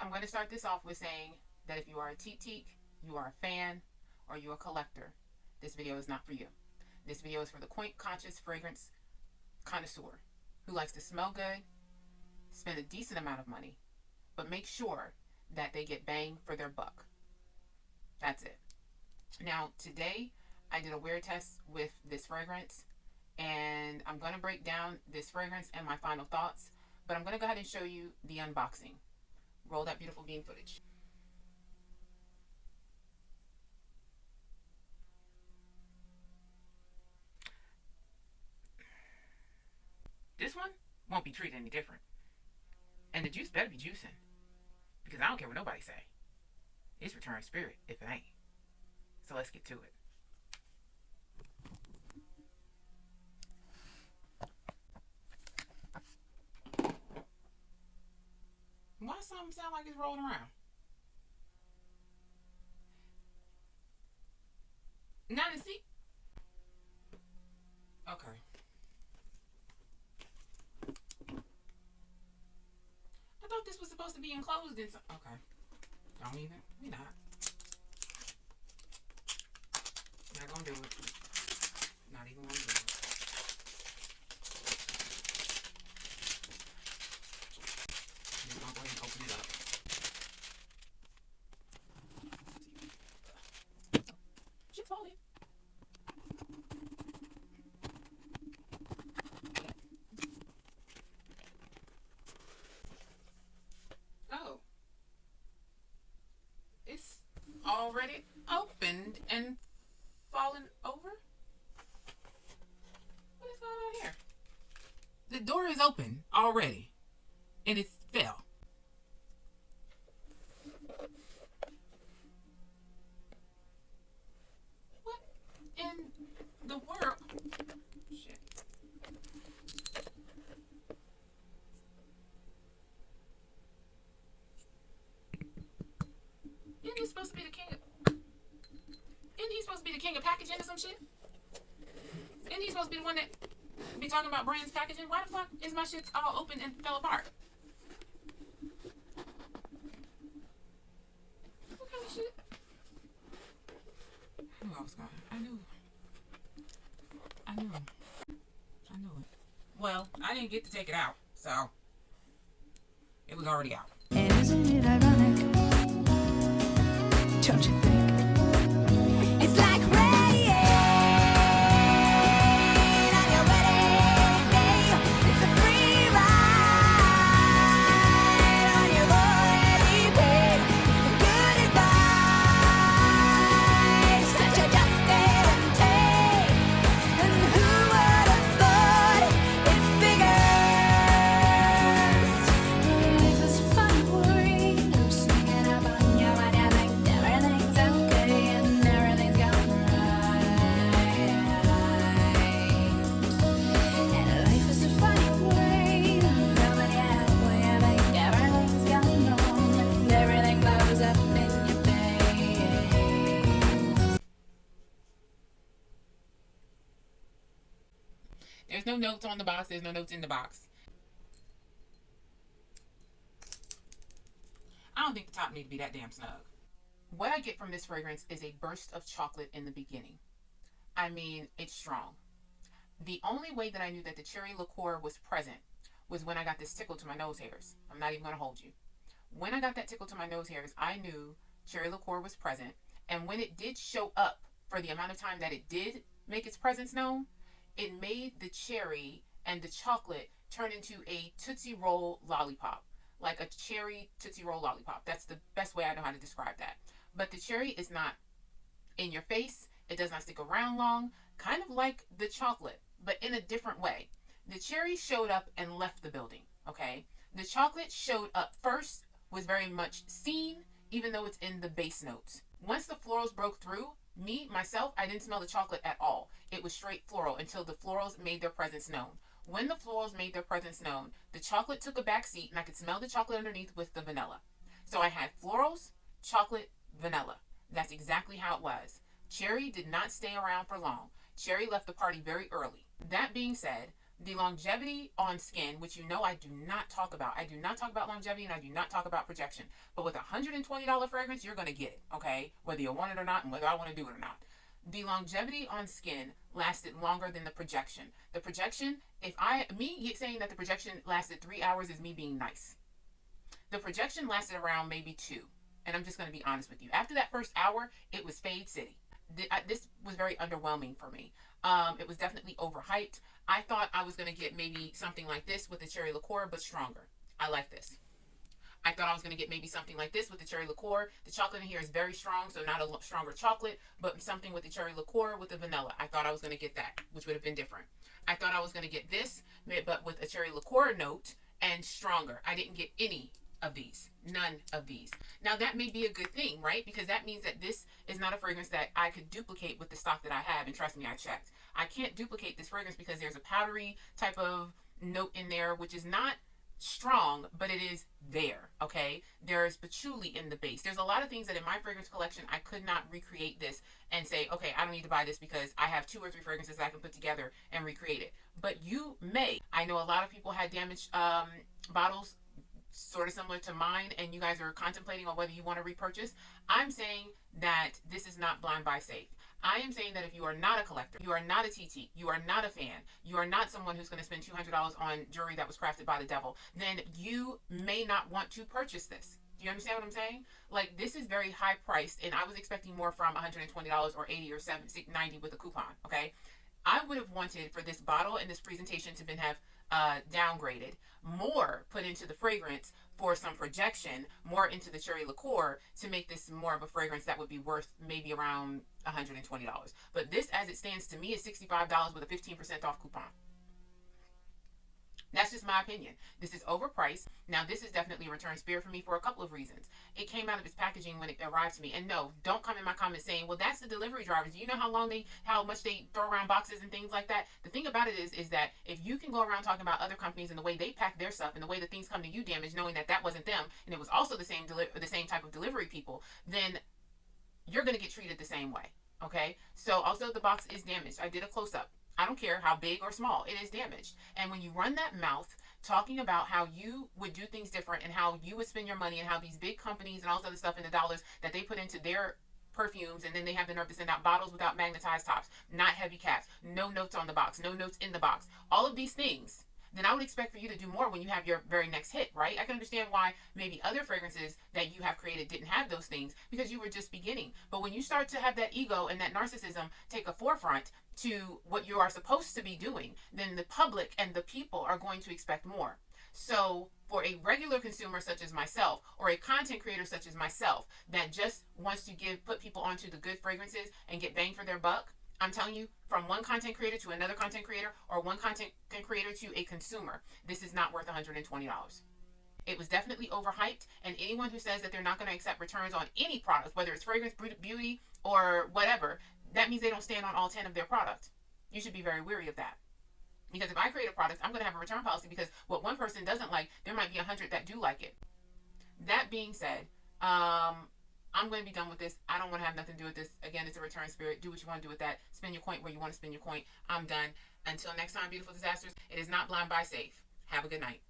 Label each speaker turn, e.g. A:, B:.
A: I'm going to start this off with saying that if you are a teak, you are a fan, or you're a collector, this video is not for you. This video is for the quaint, conscious fragrance connoisseur who likes to smell good, spend a decent amount of money, but make sure that they get bang for their buck. That's it. Now, today I did a wear test with this fragrance, and I'm going to break down this fragrance and my final thoughts, but I'm going to go ahead and show you the unboxing. Roll that beautiful bean footage. This one won't be treated any different. And the juice better be juicing, because I don't care what nobody say. It's return spirit if it ain't. So let's get to it. Why does something sound like it's rolling around? Not in seat? Okay. I thought this was supposed to be enclosed in some... Okay. Don't even. We not. Not gonna do it. Not even gonna do it. Just gonna go ahead and open it up. Shit's falling. Oh. It's already opened and fallen over? What is going on here? The door is open already, and it fell. What in the world? Shit. Isn't he supposed to be the king of... Isn't he supposed to be the king of packaging or some shit? Isn't he supposed to be the one that be talking about brands packaging? Why the fuck is my shit all open and fell apart? What kind of shit? I knew I was going. I knew it. Well, I didn't get to take it out, so it was already out.
B: And isn't it ironic? Don't you think? It's like rain on your wedding day. It's a free ride on your already paid. It's the good advice that you just gave and take. And who would have thought it figures? Life is fun, worried. I'm singing up on you and you think everything's okay and everything's going right. And life is a funny way. Coming out when you think everything's going wrong and everything blows up in your face.
A: There's no notes on the box. There's no notes in the box. I don't think the top need to be that damn snug. What I get from this fragrance is a burst of chocolate in the beginning. I mean, it's strong. The only way that I knew that the cherry liqueur was present was when I got this tickle to my nose hairs. I'm not even going to hold you. When I got that tickle to my nose hairs, I knew cherry liqueur was present. And when it did show up for the amount of time that it did make its presence known, it made the cherry and the chocolate turn into a Tootsie Roll lollipop. Like a cherry Tootsie Roll lollipop. That's the best way I know how to describe that. But the cherry is not in your face. It does not stick around long. Kind of like the chocolate, but in a different way. The cherry showed up and left the building, okay? The chocolate showed up first, was very much seen, even though it's in the base notes. Once the florals broke through, myself, I didn't smell the chocolate at all. It was straight floral until the florals made their presence known. When the florals made their presence known, the chocolate took a back seat and I could smell the chocolate underneath with the vanilla. So I had florals, chocolate, vanilla. That's exactly how it was. Cherry did not stay around for long. Cherry left the party very early. That being said, The longevity on skin, which you know I do not talk about. I do not talk about longevity and I do not talk about projection. But with a $120 fragrance, you're going to get it, okay? Whether you want it or not and whether I want to do it or not. The longevity on skin lasted longer than the projection. The projection, me saying that the projection lasted 3 hours is me being nice. The projection lasted around maybe 2. And I'm just going to be honest with you. After that first hour, it was Fade City. This was very underwhelming for me. It was definitely overhyped. I thought I was going to get maybe something like this with the cherry liqueur, but stronger. I like this. I thought I was going to get maybe something like this with the cherry liqueur. The chocolate in here is very strong, so not a stronger chocolate, but something with the cherry liqueur with the vanilla. I thought I was going to get that, which would have been different. I thought I was going to get this, but with a cherry liqueur note and stronger. I didn't get any of these. None of these. Now that may be a good thing, right? Because that means that this is not a fragrance that I could duplicate with the stock that I have. And trust me, I checked. I can't duplicate this fragrance because there's a powdery type of note in there, which is not strong, but it is there, okay? There's patchouli in the base. There's a lot of things that in my fragrance collection, I could not recreate this and say, okay, I don't need to buy this because I have 2 or 3 fragrances that I can put together and recreate it. But you may. I know a lot of people had damaged bottles sort of similar to mine, and you guys are contemplating on whether you want to repurchase. I'm saying that this is not blind buy safe. I am saying that if you are not a collector, you are not a TT, you are not a fan, you are not someone who's going to spend $200 on jewelry that was crafted by the devil, then you may not want to purchase this. Do you understand what I'm saying? Like, this is very high priced, and I was expecting more from $120 or $80 or $70, $90 with a coupon, okay? I would have wanted for this bottle and this presentation to have downgraded, more put into the fragrance for some projection, more into the cherry liqueur to make this more of a fragrance that would be worth maybe around $120. But this, as it stands to me, is $65 with a 15% off coupon. That's just my opinion. This is overpriced. Now, this is definitely a return spirit for me for a couple of reasons. It came out of its packaging when it arrived to me. And no, don't come in my comments saying, well, that's the delivery drivers. Do you know how much they throw around boxes and things like that? The thing about it is that if you can go around talking about other companies and the way they pack their stuff and the way that things come to you damaged, knowing that that wasn't them and it was also the same type of delivery people, then you're going to get treated the same way. Okay? So also the box is damaged. I did a close-up. I don't care how big or small, it is damaged. And when you run that mouth talking about how you would do things different and how you would spend your money and how these big companies and all this other stuff in the dollars that they put into their perfumes, and then they have the nerve to send out bottles without magnetized tops, not heavy caps, no notes on the box, no notes in the box, all of these things, then I would expect for you to do more when you have your very next hit, right? I can understand why maybe other fragrances that you have created didn't have those things because you were just beginning. But when you start to have that ego and that narcissism take a forefront to what you are supposed to be doing, then the public and the people are going to expect more. So for a regular consumer such as myself, or a content creator such as myself that just wants to put people onto the good fragrances and get bang for their buck, I'm telling you, from one content creator to another content creator, or one content creator to a consumer, this is not worth $120. It was definitely overhyped, and anyone who says that they're not going to accept returns on any product, whether it's fragrance, beauty, or whatever, that means they don't stand on all 10 of their product. You should be very wary of that. Because if I create a product, I'm going to have a return policy, because what one person doesn't like, there might be 100 that do like it. That being said, I'm going to be done with this. I don't want to have nothing to do with this. Again, it's a return spirit. Do what you want to do with that. Spend your coin where you want to spend your coin. I'm done. Until next time, beautiful disasters, it is not blind buy safe. Have a good night.